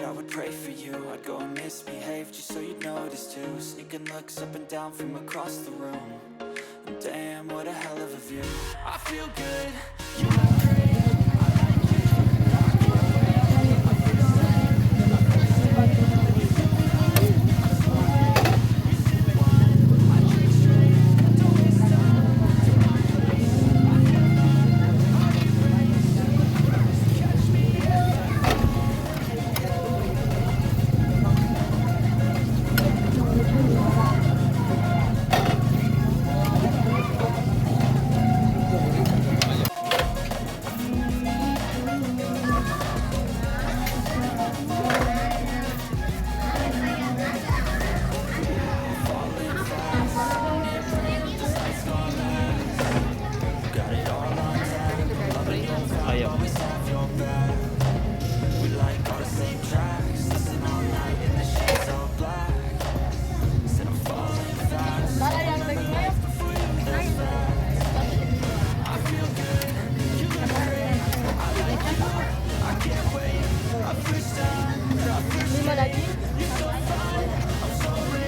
I would pray for you. I'd go and misbehave just so you'd notice too. Sneaking looks up and down from across the room. And damn, what a hell of a view. I feel good. You look great. Ayam. Lima lagi.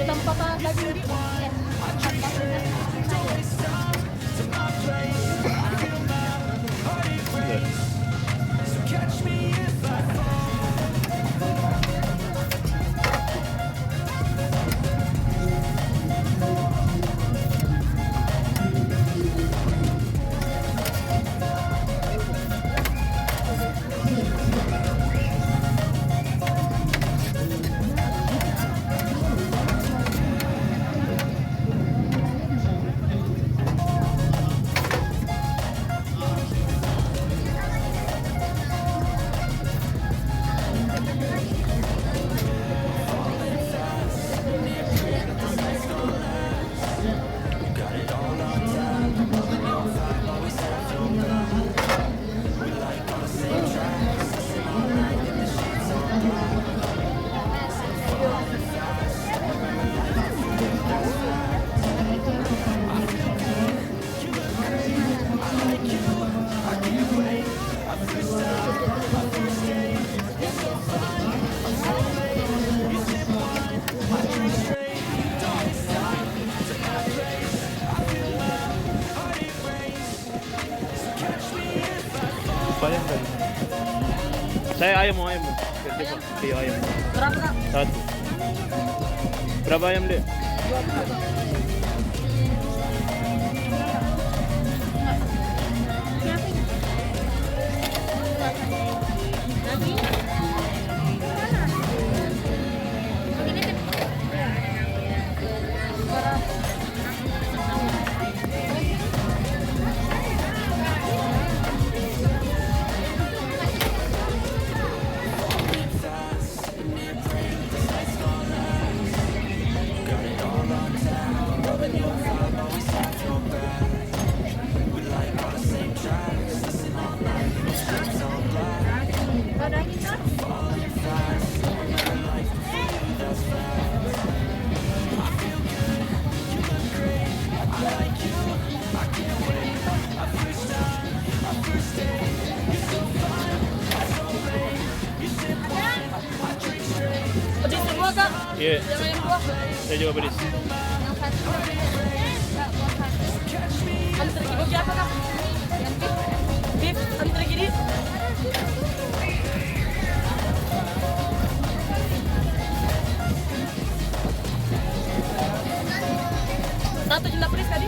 Tampak lagi. Bayang tadi. Saya ayam mau. Coba video ayam. Berapa kak? Satu. Berapa ayam deh? 20. Pedis semua kak? Iya. Yang ayam buah? Saya juga pedis. Yang satu. Antri gini apa kak? Yang beef. Beef antri gini. Satu jumlah pedis tadi?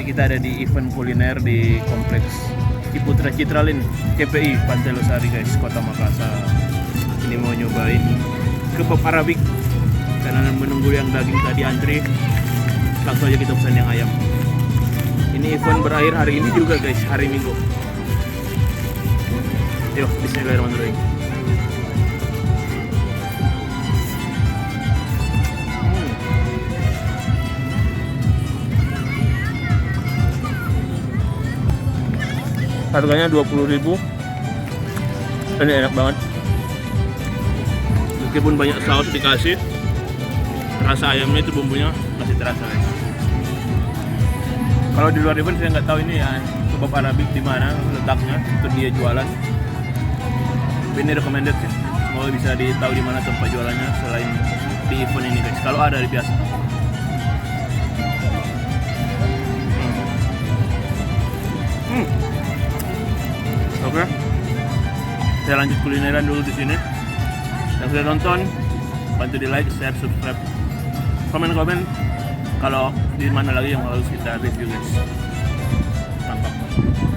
Kita ada di event kuliner di kompleks Ciputra Citralin KPI Pantai Losari guys, Kota Makassar. Ini mau nyobain kebab Arabik. Karena menunggu yang daging tadi antri, langsung aja kita pesan yang ayam. Ini event berakhir hari ini juga guys, hari Minggu. Yuk, bismillahirrahmanirrahim. Harganya 20.000. Ini enak banget. Meskipun banyak saus dikasih, rasa ayamnya itu bumbunya masih terasa guys. Kalau di luar event saya nggak tahu ini ya kebab Arabik di mana letaknya untuk dia jualan. Tapi ini recommended sih. Semoga bisa ditahu di mana tempat jualannya selain di event ini guys. Kalau ada di biasa. Oke. Saya lanjut kulineran dulu di sini. Yang sudah nonton, bantu di like, share, subscribe, komen kalau di mana lagi yang harus kita review guys. Mantap.